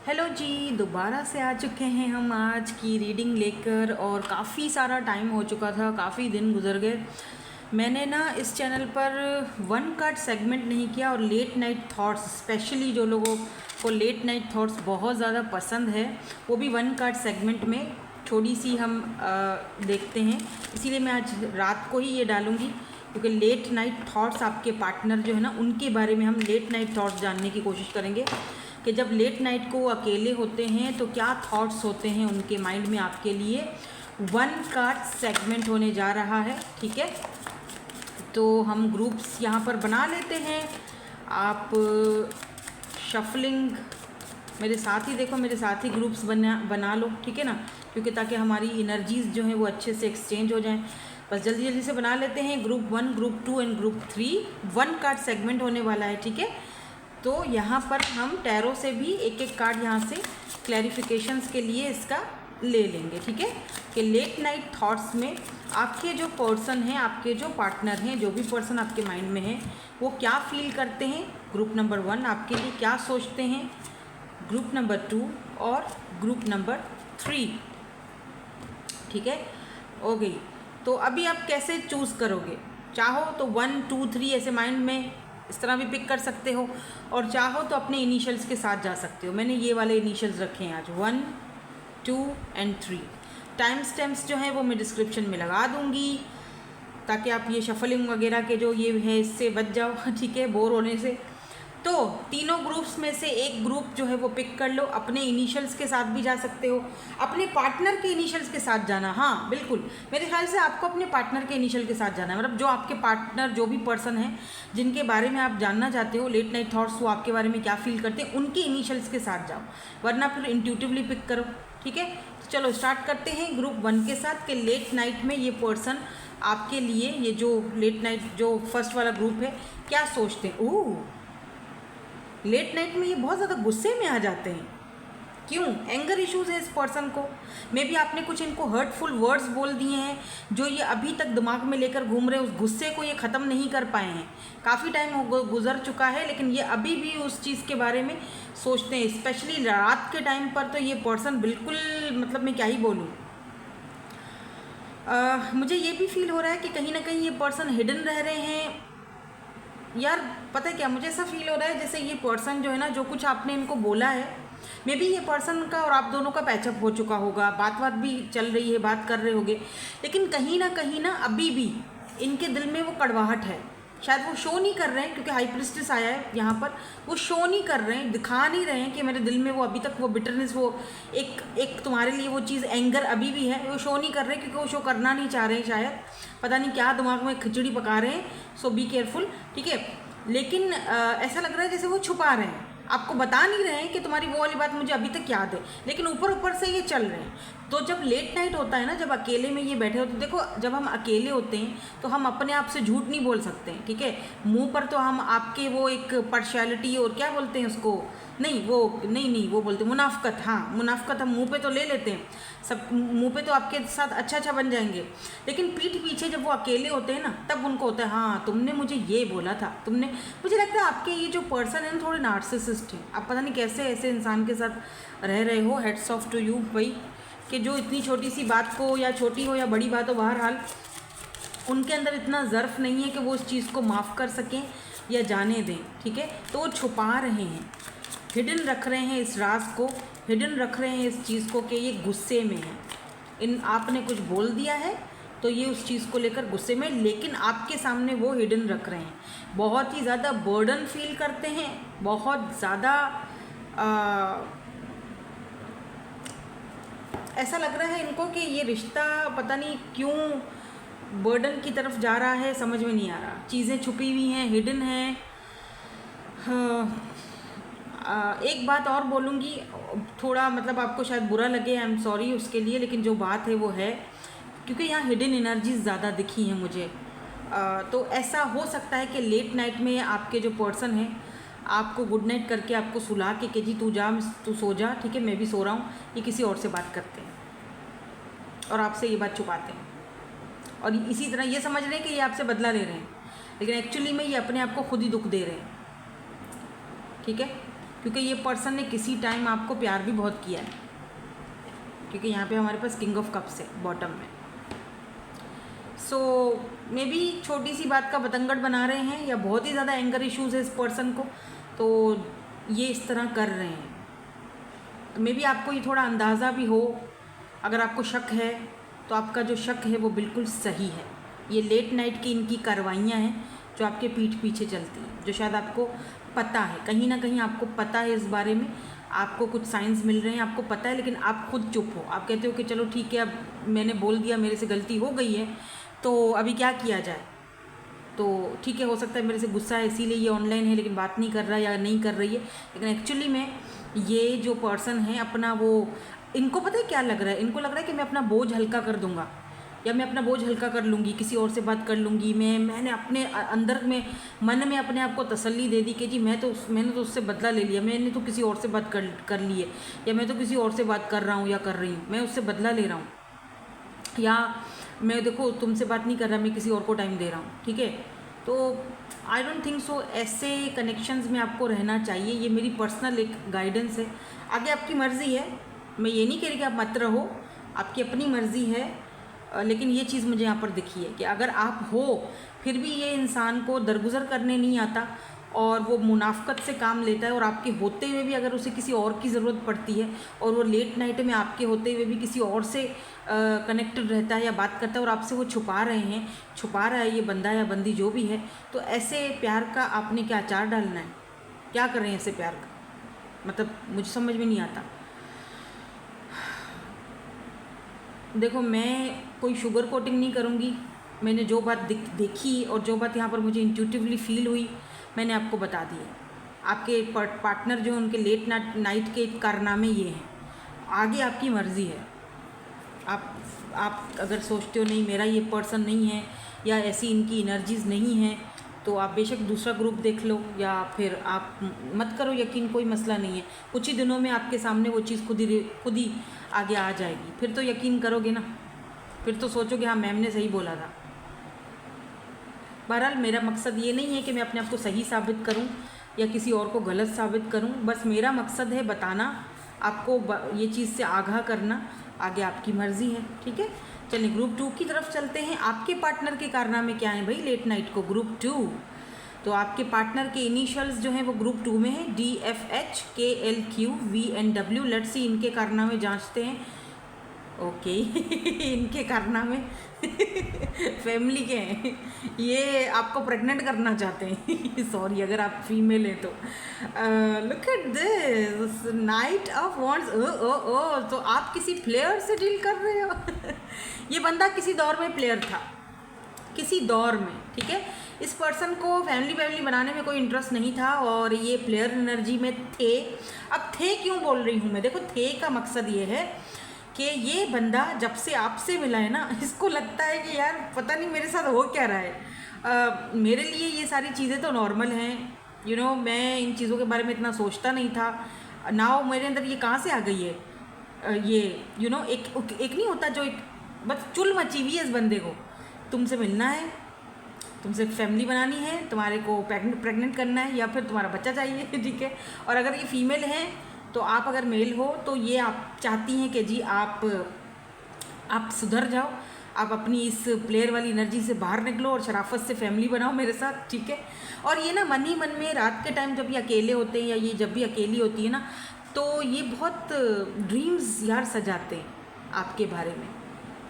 Hello जी, दोबारा से आ चुके हैं हम आज की रीडिंग लेकर। और काफ़ी सारा टाइम हो चुका था, काफ़ी दिन गुजर गए। मैंने ना इस चैनल पर वन कार्ड सेगमेंट नहीं किया। और लेट नाइट थॉट्स, स्पेशली जो लोगों को लेट नाइट थॉट्स बहुत ज़्यादा पसंद है, वो भी वन कार्ड सेगमेंट में थोड़ी सी हम देखते हैं। इसीलिए मैं आज रात को ही ये डालूँगी, क्योंकि लेट नाइट थॉट्स आपके पार्टनर जो है ना, उनके बारे में हम लेट नाइट थॉट्स जानने की कोशिश करेंगे कि जब लेट नाइट को वो अकेले होते हैं तो क्या थॉट्स होते हैं उनके माइंड में आपके लिए। वन कार्ड सेगमेंट होने जा रहा है, ठीक है। तो हम ग्रुप्स यहाँ पर बना लेते हैं। आप शफलिंग मेरे साथ ही देखो, मेरे साथ ही ग्रुप्स बना लो, ठीक है ना, क्योंकि ताकि हमारी इनर्जीज़ जो हैं वो अच्छे से एक्सचेंज हो जाएं। बस जल्दी जल्दी से बना लेते हैं। Group 1, group 2 and group 3 one card segment होने वाला है, ठीक है। तो यहाँ पर हम टैरो से भी एक एक कार्ड यहाँ से क्लैरिफिकेशंस के लिए इसका ले लेंगे, ठीक है। कि लेट नाइट थॉट्स में आपके जो पर्सन हैं, आपके जो पार्टनर हैं, जो भी पर्सन आपके माइंड में है, वो क्या फील करते हैं। ग्रुप नंबर 1 आपके लिए क्या सोचते हैं, ग्रुप नंबर 2 और ग्रुप नंबर 3, ठीक है। हो गई। तो अभी आप कैसे चूज़ करोगे, चाहो तो 1, 2, 3 ऐसे माइंड में इस तरह भी पिक कर सकते हो, और चाहो तो अपने इनिशियल्स के साथ जा सकते हो। मैंने ये वाले इनिशियल्स रखे हैं आज, 1, 2 एंड 3। टाइम स्टैम्प्स जो है वो मैं डिस्क्रिप्शन में लगा दूंगी, ताकि आप ये शफलिंग वगैरह के जो ये है इससे बच जाओ, ठीक है, बोर होने से। तो तीनों ग्रुप्स में से एक ग्रुप जो है वो पिक कर लो। अपने इनिशियल्स के साथ भी जा सकते हो, अपने पार्टनर के इनिशियल्स के साथ जाना। हाँ बिल्कुल, मेरे ख्याल से आपको अपने पार्टनर के इनिशियल के साथ जाना है। मतलब जो आपके पार्टनर, जो भी पर्सन है जिनके बारे में आप जानना चाहते हो लेट नाइट थॉट्स, वो आपके बारे में क्या फील करते हैं, उनके इनिशियल्स के साथ जाओ, वरना फिर इंट्यूटिवली पिक करो, ठीक है। तो चलो स्टार्ट करते हैं ग्रुप 1 के साथ कि लेट नाइट में ये पर्सन आपके लिए, ये जो लेट नाइट जो फर्स्ट वाला ग्रुप है, क्या सोचते हैं। ओह, लेट नाइट में ये बहुत ज़्यादा गुस्से में आ जाते हैं। क्यों? एंगर इश्यूज़ है इस पर्सन को। मे बी आपने कुछ इनको हर्टफुल वर्ड्स बोल दिए हैं, जो ये अभी तक दिमाग में लेकर घूम रहे हैं। उस गुस्से को ये ख़त्म नहीं कर पाए हैं। काफ़ी टाइम गुजर चुका है, लेकिन ये अभी भी उस चीज़ के बारे में सोचते हैं। स्पेशली रात के टाइम पर तो ये पर्सन बिल्कुल, मतलब मैं क्या ही बोलूँ। मुझे ये भी फील हो रहा है कि कहीं ना कहीं ये पर्सन हिडन रह रहे हैं। यार पता है क्या, मुझे ऐसा फील हो रहा है जैसे ये पर्सन जो है ना, जो कुछ आपने इनको बोला है, मे बी ये पर्सन का और आप दोनों का पैचअप हो चुका होगा, बात भी चल रही है, बात कर रहे होगे, लेकिन कहीं ना अभी भी इनके दिल में वो कड़वाहट है। शायद वो शो नहीं कर रहे हैं, क्योंकि हाई प्रिस्टेस आया है यहाँ पर। वो शो नहीं कर रहे हैं, दिखा नहीं रहे हैं कि मेरे दिल में वो अभी तक वो बिटरनेस, वो एक तुम्हारे लिए वो चीज़ एंगर अभी भी है। वो शो नहीं कर रहे हैं, क्योंकि वो शो करना नहीं चाह रहे हैं। शायद पता नहीं क्या दिमाग में खिचड़ी पका रहे हैं। सो बी केयरफुल, ठीक है। लेकिन ऐसा लग रहा है जैसे वो छुपा रहे हैं, आपको बता नहीं रहे हैं कि तुम्हारी वो वाली बात मुझे अभी तक याद है, लेकिन ऊपर ऊपर से ये चल रहे हैं। तो जब लेट नाइट होता है ना, जब अकेले में ये बैठे होते हैं, देखो जब हम अकेले होते हैं तो हम अपने आप से झूठ नहीं बोल सकते हैं, ठीक है। मुंह पर तो हम आपके वो एक पर्सनैलिटी, और क्या बोलते हैं उसको, नहीं वो नहीं वो बोलते हैं मुनाफकत। हाँ, मुनाफकत हम मुंह पे तो ले लेते हैं, सब मुंह पे तो आपके साथ अच्छा बन जाएंगे, लेकिन पीठ पीछे जब वो अकेले होते हैं ना, तब उनको होता है हाँ तुमने मुझे ये बोला था, तुमने। मुझे लगता है आपके ये जो पर्सन है ना, थोड़े नार्सिसिस्ट हैं। आप पता नहीं कैसे ऐसे इंसान के साथ रह रहे हो। हेड्स ऑफ टू यू भाई, कि जो इतनी छोटी सी बात को, या छोटी हो या बड़ी बात हो, बहरहाल उनके अंदर इतना ज़र्फ नहीं है कि वो उस चीज़ को माफ़ कर सकें या जाने दें, ठीक है। तो वो छुपा रहे हैं, हिडन रख रहे हैं इस राज को, हिडन रख रहे हैं इस चीज़ को कि ये गुस्से में है। आपने कुछ बोल दिया है तो ये उस चीज़ को लेकर गुस्से में, लेकिन आपके सामने वो हिडन रख रहे हैं। बहुत ही ज़्यादा बर्डन फील करते हैं, बहुत ज़्यादा ऐसा लग रहा है इनको कि ये रिश्ता पता नहीं क्यों बर्डन की तरफ जा रहा है, समझ में नहीं आ रहा। चीज़ें छुपी हुई हैं, हिडन हैं। एक बात और बोलूँगी, थोड़ा मतलब आपको शायद बुरा लगे, आई एम सॉरी उसके लिए, लेकिन जो बात है वो है, क्योंकि यहाँ हिडन एनर्जीज ज़्यादा दिखी हैं मुझे। तो ऐसा हो सकता है कि लेट नाइट में आपके जो पर्सन हैं, आपको गुड नाइट करके आपको सुला के कि जी तू जा, तू सो जा, ठीक है, मैं भी सो रहा हूँ, ये किसी और से बात करते हैं और आपसे ये बात छुपाते हैं, और इसी तरह ये समझ रहे हैं कि ये आपसे बदला ले रहे हैं, लेकिन एक्चुअली में ये अपने आप को खुद ही दुख दे रहे हैं, ठीक है। क्योंकि ये पर्सन ने किसी टाइम आपको प्यार भी बहुत किया है, क्योंकि यहाँ पे हमारे पास किंग ऑफ कप्स है बॉटम में। सो मे बी छोटी सी बात का बतंगड़ बना रहे हैं, या बहुत ही ज़्यादा एंगर इश्यूज़ है इस पर्सन को, तो ये इस तरह कर रहे हैं। मे बी आपको ये थोड़ा अंदाज़ा भी हो, अगर आपको शक है तो आपका जो शक है वो बिल्कुल सही है। ये लेट नाइट की इनकी कार्रवाइयाँ हैं जो आपके पीठ पीछे चलती हैं, जो शायद आपको पता है, कहीं ना कहीं आपको पता है इस बारे में, आपको कुछ साइंस मिल रहे हैं, आपको पता है, लेकिन आप खुद चुप हो। आप कहते हो कि चलो ठीक है, अब मैंने बोल दिया, मेरे से गलती हो गई है, तो अभी क्या किया जाए। तो ठीक है, हो सकता है मेरे से गुस्सा है इसीलिए ये ऑनलाइन है लेकिन बात नहीं कर रहा या नहीं कर रही है, लेकिन एक्चुअली में ये जो पर्सन है अपना वो, इनको पता है क्या लग रहा है, इनको लग रहा है कि मैं अपना बोझ हल्का कर दूंगा, या मैं अपना बोझ हल्का कर लूँगी, किसी और से बात कर लूँगी। मैंने अपने अंदर में, मन में अपने आप को तसल्ली दे दी कि जी मैंने तो उससे बदला ले लिया, मैंने तो किसी और से बात कर ली है, या मैं तो किसी और से बात कर रहा हूँ या कर रही हूँ, मैं उससे बदला ले रहा हूँ, या मैं देखो तुमसे बात नहीं कर रहा, मैं किसी और को टाइम दे रहा हूँ। ठीक है, तो आई डोंट थिंक सो ऐसे कनेक्शंस में आपको रहना चाहिए। ये मेरी पर्सनल एक गाइडेंस है, आगे आपकी मर्ज़ी है, मैं ये नहीं कह रही कि आप मत रहो, आपकी अपनी मर्ज़ी है, लेकिन ये चीज़ मुझे यहाँ पर दिखी है कि अगर आप हो फिर भी ये इंसान को दरगुजर करने नहीं आता और वो मुनाफ़कत से काम लेता है, और आपके होते हुए भी अगर उसे किसी और की ज़रूरत पड़ती है और वो लेट नाइट में आपके होते हुए भी किसी और से कनेक्टेड रहता है या बात करता है और आपसे वो छुपा रहा है ये बंदा या बंदी जो भी है, तो ऐसे प्यार का आपने क्या अचार डालना है, क्या कर रहे हैं ऐसे प्यार का, मतलब मुझे समझ में नहीं आता। देखो, मैं कोई शुगर कोटिंग नहीं करूँगी, मैंने जो बात देखी और जो बात यहाँ पर मुझे इंट्यूटिवली फील हुई मैंने आपको बता दी है। आपके पार्टनर जो उनके लेट नाइट के कारनामे ये हैं, आगे आपकी मर्ज़ी है। आप अगर सोचते हो नहीं मेरा ये पर्सन नहीं है या ऐसी इनकी एनर्जीज़ नहीं है, तो आप बेशक दूसरा ग्रुप देख लो या फिर आप मत करो यकीन, कोई मसला नहीं है। कुछ ही दिनों में आपके सामने वो चीज़ खुद ही आगे आ जाएगी, फिर तो यकीन करोगे ना, फिर तो सोचोगे हाँ मैम ने सही बोला था। बहरहाल मेरा मकसद ये नहीं है कि मैं अपने आप को सही साबित करूं या किसी और को गलत साबित करूं, बस मेरा मकसद है बताना, आपको ये चीज़ से आगाह करना, आगे आपकी मर्ज़ी है। ठीक है, चलिए ग्रुप 2 की तरफ चलते हैं। आपके पार्टनर के कारनामे क्या हैं भाई लेट नाइट को, ग्रुप 2। तो आपके पार्टनर के इनिशियल्स जो हैं वो ग्रुप 2 में है, DFH KLQVNW। लेट्स सी इनके कारनामे जांचते हैं। ओके इनके कारनामे फैमिली के हैं, ये आपको प्रेग्नेंट करना चाहते हैं सॉरी अगर आप फीमेल हैं तो। Look at this night of wands. तो आप किसी प्लेयर से डील कर रहे हो ये बंदा किसी दौर में प्लेयर था, किसी दौर में, ठीक है। इस पर्सन को फैमिली बनाने में कोई इंटरेस्ट नहीं था और ये प्लेयर एनर्जी में थे। अब थे क्यों बोल रही हूँ मैं, देखो थे का मकसद ये है कि ये बंदा जब से आपसे मिला है ना, इसको लगता है कि यार पता नहीं मेरे साथ हो क्या रहा है। मेरे लिए ये सारी चीज़ें तो नॉर्मल हैं, मैं इन चीज़ों के बारे में इतना सोचता नहीं था। नाउ मेरे अंदर ये कहाँ से आ गई है, ये एक नहीं होता जो एक बस चुल मची हुई है इस बंदे को, तुमसे मिलना है, तुमसे फैमिली बनानी है, तुम्हारे को प्रेग्नेंट करना है या फिर तुम्हारा बच्चा चाहिए ठीक है। और अगर ये फीमेल है तो आप अगर मेल हो तो ये आप चाहती हैं कि जी आप सुधर जाओ, आप अपनी इस प्लेयर वाली एनर्जी से बाहर निकलो और शराफत से फैमिली बनाओ मेरे साथ, ठीक है। और ये ना मन ही मन में रात के टाइम जब ये अकेले होते हैं या ये जब भी अकेली होती है ना, तो ये बहुत ड्रीम्स यार सजाते हैं आपके बारे में।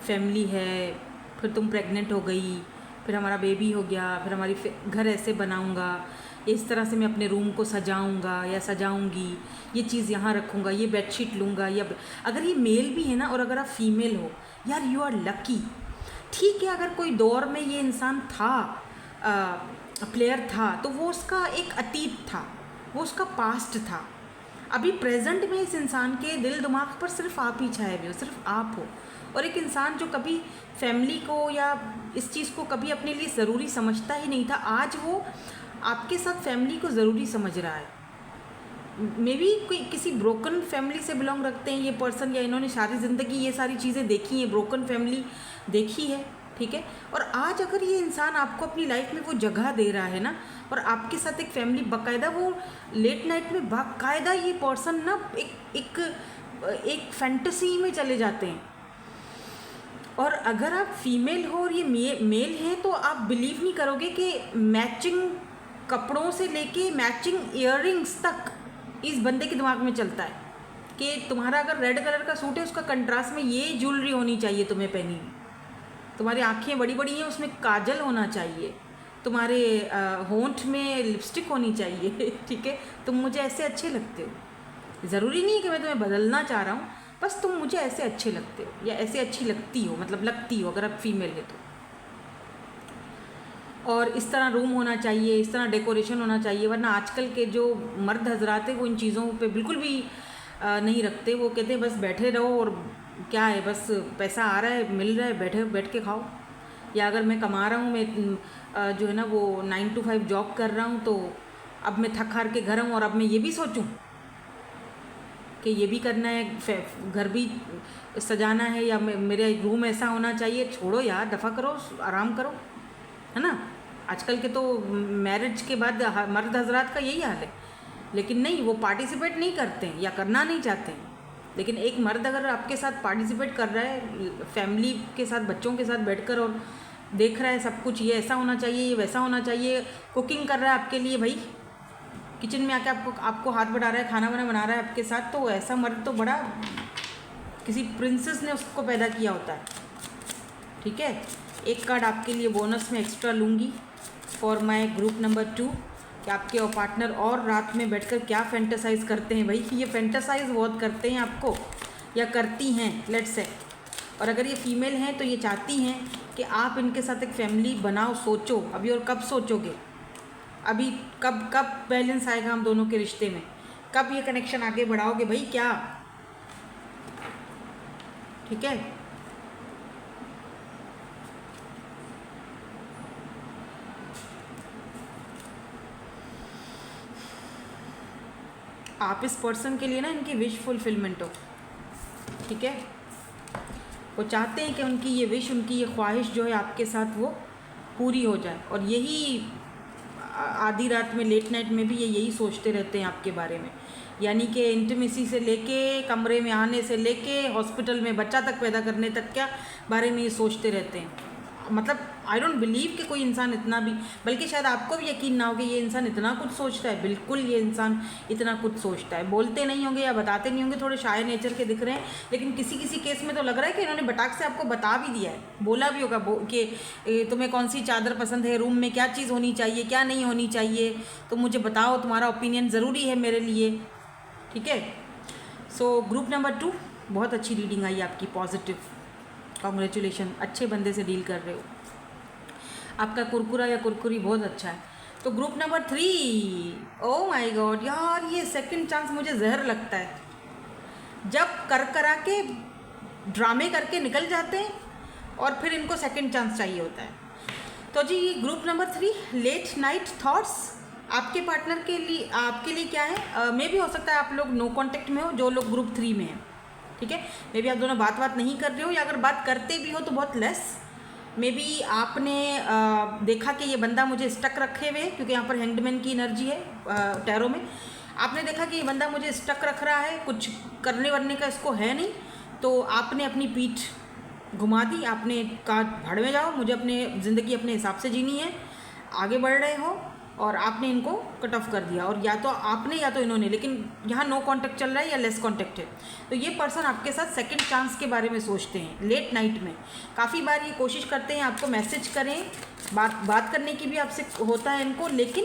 फैमिली है, फिर तुम प्रेग्नेंट हो गई, फिर हमारा बेबी हो गया, फिर हमारी घर ऐसे बनाऊंगा, इस तरह से मैं अपने रूम को सजाऊंगा या सजाऊंगी, ये चीज़ यहाँ रखूँगा, ये बेडशीट लूँगा। या अगर ये मेल भी है ना और अगर आप फीमेल हो, यार यू आर लकी, ठीक है। अगर कोई दौर में ये इंसान था, प्लेयर था, तो वो उसका एक अतीत था, वो उसका पास्ट था। अभी प्रेजेंट में इस इंसान के दिल दिमाग पर सिर्फ आप ही छाए हुए हो, सिर्फ आप हो। और एक इंसान जो कभी फैमिली को या इस चीज़ को कभी अपने लिए ज़रूरी समझता ही नहीं था, आज वो आपके साथ फैमिली को ज़रूरी समझ रहा है। मे बी कोई किसी ब्रोकन फैमिली से बिलोंग रखते हैं ये पर्सन, या इन्होंने सारी ज़िंदगी ये सारी चीज़ें देखी हैं, ब्रोकन फैमिली देखी है, ठीक है। और आज अगर ये इंसान आपको अपनी लाइफ में वो जगह दे रहा है ना, और आपके साथ एक फैमिली बाकायदा, वो लेट नाइट में बाकायदा ये पर्सन ना एक फैंटेसी में चले जाते हैं। और अगर आप फीमेल हो और ये मेल हैं तो आप बिलीव नहीं करोगे कि मैचिंग कपड़ों से लेके मैचिंग इयररिंग्स तक इस बंदे के दिमाग में चलता है कि तुम्हारा अगर रेड कलर का सूट है उसका कंट्रास्ट में ये ज्वेलरी होनी चाहिए तुम्हें पहनी हुई, तुम्हारी आँखें बड़ी बड़ी हैं उसमें काजल होना चाहिए, तुम्हारे होंठ में लिपस्टिक होनी चाहिए, ठीक है, तुम मुझे ऐसे अच्छे लगते हो। ज़रूरी नहीं है कि मैं तुम्हें बदलना चाह रहा हूँ, बस तुम मुझे ऐसे अच्छे लगते हो या ऐसे अच्छी लगती हो, मतलब लगती हो अगर आप फीमेल है तो। और इस तरह रूम होना चाहिए, इस तरह डेकोरेशन होना चाहिए, वरना आजकल के जो मर्द हजरात हैं वो इन चीज़ों पे बिल्कुल भी नहीं रखते। वो कहते हैं बस बैठे रहो और क्या है, बस पैसा आ रहा है मिल रहा है, बैठ के खाओ। या अगर मैं कमा रहा हूँ, मैं जो है ना वो 9 to 5 जॉब कर रहा हूँ, तो अब मैं थक हार के घर हूँ और अब मैं ये भी सोचूं कि ये भी करना है, घर भी सजाना है, या मेरा रूम ऐसा होना चाहिए। छोड़ो यार, दफ़ा करो, आराम करो, है ना। आजकल के तो मैरिज के बाद मर्द हजरात का यही हाल है, लेकिन नहीं, वो पार्टिसिपेट नहीं करते हैं या करना नहीं चाहते हैं। लेकिन एक मर्द अगर आपके साथ पार्टिसिपेट कर रहा है, फैमिली के साथ, बच्चों के साथ बैठकर और देख रहा है सब कुछ, ये ऐसा होना चाहिए, ये वैसा होना चाहिए, कुकिंग कर रहा है आपके लिए, भाई किचन में आके आपको हाथ बढ़ा रहा है, खाना वाना बना रहा है आपके साथ, तो ऐसा मर्द तो बड़ा किसी प्रिंसेस ने उसको पैदा किया होता है, ठीक है। एक कार्ड आपके लिए बोनस में एक्स्ट्रा लूँगी फॉर माय ग्रुप नंबर 2 कि आपके और पार्टनर और रात में बैठकर क्या फैंटेसाइज करते हैं। भाई ये फैंटेसाइज बहुत करते हैं आपको या करती हैं, लेट्स से। और अगर ये फीमेल हैं तो ये चाहती हैं कि आप इनके साथ एक फैमिली बनाओ। सोचो अभी, और कब सोचोगे, अभी कब बैलेंस आएगा हम दोनों के रिश्ते में, कब ये कनेक्शन आगे बढ़ाओगे भाई, क्या, ठीक है। आप इस पर्सन के लिए ना इनकी विश फुलफिलमेंट हो, ठीक है। वो चाहते हैं कि उनकी ये विश, उनकी ये ख्वाहिश जो है आपके साथ वो पूरी हो जाए। और यही आधी रात में, लेट नाइट में भी ये यही सोचते रहते हैं आपके बारे में। यानी कि इंटीमेसी से लेके, कमरे में आने से लेके, हॉस्पिटल में बच्चा तक पैदा करने तक क्या बारे में ये सोचते रहते हैं। मतलब आई डोंट बिलीव कि कोई इंसान इतना भी, बल्कि शायद आपको भी यकीन ना हो कि ये इंसान इतना कुछ सोचता है। बिल्कुल ये इंसान इतना कुछ सोचता है। बोलते नहीं होंगे या बताते नहीं होंगे, थोड़े शाय नेचर के दिख रहे हैं, लेकिन किसी किसी केस में तो लग रहा है कि इन्होंने बटाक से आपको बता भी दिया है, बोला भी होगा कि तुम्हें कौन सी चादर पसंद है, रूम में क्या चीज़ होनी चाहिए, क्या नहीं होनी चाहिए, तो मुझे बताओ, तुम्हारा ओपिनियन ज़रूरी है मेरे लिए, ठीक है। सो ग्रुप नंबर 2, बहुत अच्छी रीडिंग आई आपकी, पॉजिटिव, कॉन्ग्रेचुलेशन, अच्छे बंदे से डील कर रहे हो, आपका कुरकुरा या कुरकुरी बहुत अच्छा है। तो group number 3, oh my God यार, ये सेकंड चांस मुझे जहर लगता है। जब करा के ड्रामे करके निकल जाते हैं और फिर इनको सेकंड चांस चाहिए होता है। तो जी group number 3, late night thoughts, आपके पार्टनर के लिए, आपके लिए क्या है, मे भी हो सकता है आप लोग नो कांटेक्ट में हो, जो लोग ग्रुप 3 में हैं, ठीक है। मे बी आप दोनों बात नहीं कर रहे हो, या अगर बात करते भी हो तो बहुत लेस। मे बी आपने देखा कि ये बंदा मुझे स्टक रखे हुए, क्योंकि यहाँ पर हैंग्डमैन की एनर्जी है टैरो में। आपने देखा कि ये बंदा मुझे स्टक रख रहा है, कुछ करने वरने का इसको है नहीं, तो आपने अपनी पीठ घुमा दी, आपने कहा भाड़ में जाओ, मुझे अपने ज़िंदगी अपने हिसाब से जीनी है, आगे बढ़ रहे हो, और आपने इनको कट ऑफ कर दिया। और या तो आपने या तो इन्होंने, लेकिन यहाँ नो कांटेक्ट चल रहा है या लेस कांटेक्ट है। तो ये पर्सन आपके साथ सेकंड चांस के बारे में सोचते हैं। लेट नाइट में काफ़ी बार ये कोशिश करते हैं आपको मैसेज करें, बात करने की भी आपसे होता है इनको, लेकिन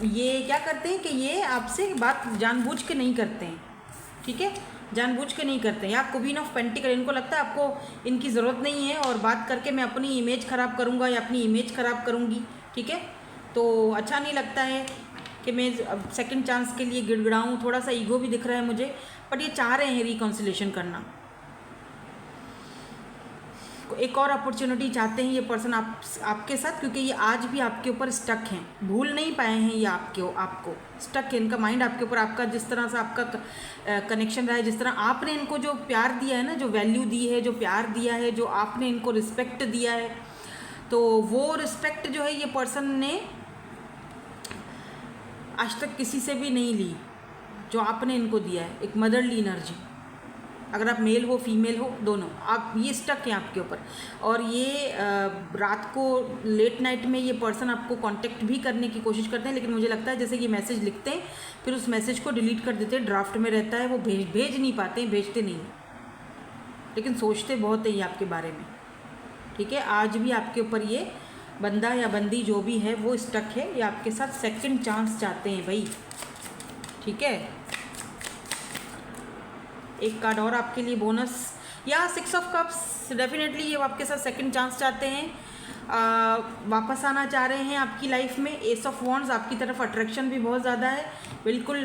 ये क्या करते हैं कि ये आपसे बात जानबूझ के नहीं करते हैं, ठीक है, जानबूझ के नहीं करते हैं। या क्वीन ऑफ पेंटिकल, इनको लगता है आपको इनकी ज़रूरत नहीं है, और बात करके मैं अपनी इमेज ख़राब करूँगा या अपनी इमेज ख़राब करूँगी, ठीक है। तो अच्छा नहीं लगता है कि मैं सेकंड चांस के लिए गिड़गिड़ाऊँ, थोड़ा सा ईगो भी दिख रहा है मुझे, बट ये चाह रहे हैं रिकॉन्सिलेशन करना। एक और अपॉर्चुनिटी चाहते हैं ये पर्सन आपके साथ, क्योंकि ये आज भी आपके ऊपर स्टक हैं, भूल नहीं पाए हैं ये आपको स्टक है इनका माइंड आपके ऊपर। आपका जिस तरह से आपका कनेक्शन रहा है, जिस तरह आपने इनको जो प्यार दिया है ना, जो वैल्यू दी है, जो प्यार दिया है, जो आपने इनको रिस्पेक्ट दिया है, तो वो रिस्पेक्ट जो है ये पर्सन ने आज तक किसी से भी नहीं ली, जो आपने इनको दिया है। एक मदरली एनर्जी, अगर आप मेल हो फीमेल हो दोनों, आप ये स्टक हैं आपके ऊपर। और ये रात को लेट नाइट में ये पर्सन आपको कांटेक्ट भी करने की कोशिश करते हैं, लेकिन मुझे लगता है जैसे ये मैसेज लिखते हैं फिर उस मैसेज को डिलीट कर देते हैं, ड्राफ्ट में रहता है, वो भेज नहीं पाते हैं, भेजते नहीं हैं, लेकिन सोचते बहुत है ये आपके बारे में। ठीक है, आज भी आपके ऊपर ये बंदा या बंदी जो भी है वो स्टक है, ये आपके साथ सेकंड चांस चाहते हैं भाई। ठीक है, एक कार्ड और आपके लिए बोनस, या 6 ऑफ कप्स, डेफिनेटली ये आपके साथ सेकंड चांस चाहते हैं, वापस आना चाह रहे हैं आपकी लाइफ में। एस ऑफ वॉन्ड्स, आपकी तरफ अट्रैक्शन भी बहुत ज़्यादा है, बिल्कुल।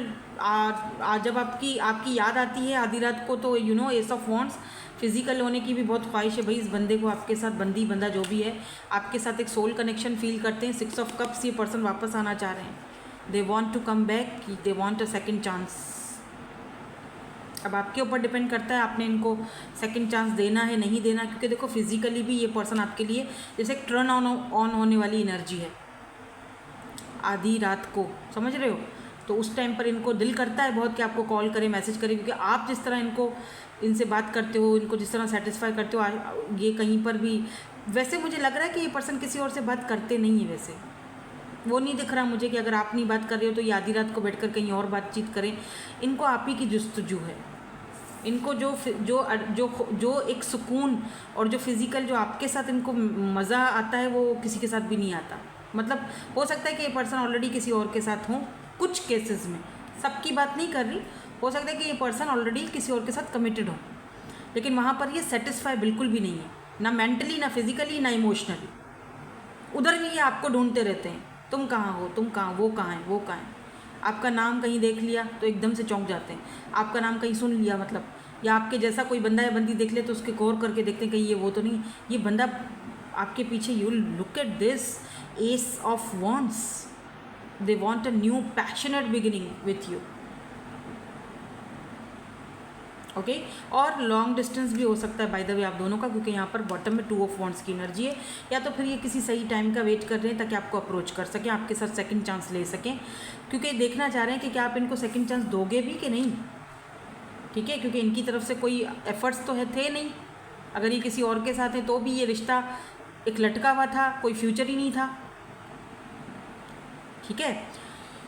जब आपकी याद आती है आधी रात को तो एस ऑफ वॉन्ड्स, फिजिकल होने की भी बहुत ख्वाहिश है भाई इस बंदे को आपके साथ, बंदा जो भी है आपके साथ एक सोल कनेक्शन फील करते हैं। 6 ऑफ कप्स, ये पर्सन वापस आना चाह रहे हैं, they want to come back, they want a second chance. अब आपके ऊपर डिपेंड करता है आपने इनको सेकंड चांस देना है नहीं देना, क्योंकि देखो फिजिकली भी ये पर्सन आपके लिए जैसे एक टर्न ऑन होने वाली एनर्जी है आधी रात को, समझ रहे हो। तो उस टाइम पर इनको दिल करता है बहुत कि आपको कॉल करें, मैसेज करें, क्योंकि आप जिस तरह इनसे बात करते हो, इनको जिस तरह सेटिस्फाई करते हो, ये कहीं पर भी, वैसे मुझे लग रहा है कि ये पर्सन किसी और से बात करते नहीं है, वैसे वो नहीं दिख रहा मुझे कि अगर आप नहीं बात कर रहे हो तो ये आधी रात को बैठकर कहीं और बातचीत करें। इनको आप ही की जुस्तजू है, इनको जो एक सुकून और जो फिज़िकल जो आपके साथ इनको मज़ा आता है वो किसी के साथ भी नहीं आता। मतलब हो सकता है कि ये पर्सन ऑलरेडी किसी और के साथ हों, कुछ केसेस में, सबकी बात नहीं कर रही, हो सकता है कि ये पर्सन ऑलरेडी किसी और के साथ कमिटेड हो, लेकिन वहाँ पर ये सेटिस्फाई बिल्कुल भी नहीं है, ना मेंटली, ना फिजिकली, ना इमोशनली। उधर भी ये आपको ढूंढते रहते हैं, तुम कहाँ हो, तुम कहाँ, वो कहाँ है, वो कहाँ है। आपका नाम कहीं देख लिया तो एकदम से चौंक जाते हैं, आपका नाम कहीं सुन लिया मतलब, या आपके जैसा कोई बंदा या बंदी देख ले तो उसके गौर करके देखते हैं कहीं ये वो तो नहीं, ये बंदा आपके पीछे। You look at this S of wands, they want a new passionate beginning with you. Okay, और लॉन्ग डिस्टेंस भी हो सकता है बाय द वे आप दोनों का, क्योंकि यहाँ पर बॉटम में 2 ऑफ वॉन्ड्स की एनर्जी है। या तो फिर ये किसी सही टाइम का वेट कर रहे हैं ताकि आपको अप्रोच कर सकें, आपके साथ सेकंड चांस ले सकें, क्योंकि देखना चाह रहे हैं कि क्या आप इनको सेकंड चांस दोगे भी कि नहीं। ठीक है, क्योंकि इनकी तरफ से कोई एफर्ट्स तो थे नहीं, अगर ये किसी और के साथ है तो भी ये रिश्ता एक लटका हुआ था, कोई फ्यूचर ही नहीं था। ठीक है,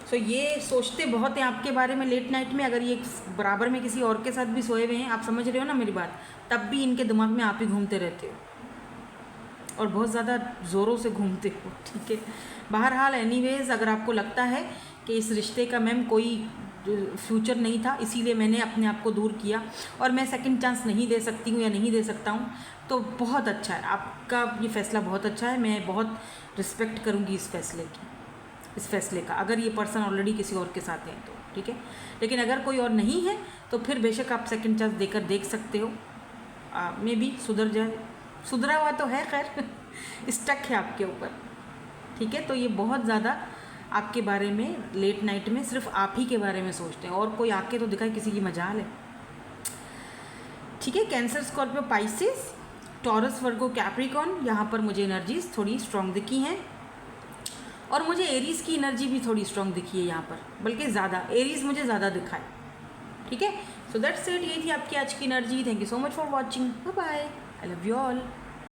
सो ये सोचते बहुत हैं आपके बारे में लेट नाइट में, अगर ये बराबर में किसी और के साथ भी सोए हुए हैं, आप समझ रहे हो ना मेरी बात, तब भी इनके दिमाग में आप ही घूमते रहते हो और बहुत ज़्यादा ज़ोरों से घूमते हो। ठीक है, बहरहाल एनीवेज, अगर आपको लगता है कि इस रिश्ते का मैम कोई फ्यूचर नहीं था, इसीलिए मैंने अपने आप को दूर किया और मैं सेकंड चांस नहीं दे सकती हूँ या नहीं दे सकता हूँ, तो बहुत अच्छा है, आपका ये फ़ैसला बहुत अच्छा है, मैं बहुत रिस्पेक्ट करूँगी इस फैसले का, अगर ये पर्सन ऑलरेडी किसी और के साथ है तो। ठीक है, लेकिन अगर कोई और नहीं है तो फिर बेशक आप सेकंड चांस देकर देख सकते हो, मे बी सुधर जाए, सुधरा हुआ तो है, खैर स्टक है आपके ऊपर। ठीक है, तो ये बहुत ज़्यादा आपके बारे में लेट नाइट में सिर्फ आप ही के बारे में सोचते हैं, और कोई आके तो दिखाए किसी की मजाल है। ठीक है, कैंसर, स्कॉर्पियो, पाइसेस, टॉरस, वर्गो, कैप्रिकॉर्न, यहाँ पर मुझे एनर्जीज थोड़ी स्ट्रॉन्ग दिखी हैं, और मुझे एरीज़ की एनर्जी भी थोड़ी स्ट्रॉन्ग दिखी है यहाँ पर, बल्कि ज़्यादा एरीज़ मुझे ज़्यादा दिखा है। ठीक है, सो दैट्स इट, यही थी आपकी आज की energy. Thank you so much for watching, bye bye, I love you all.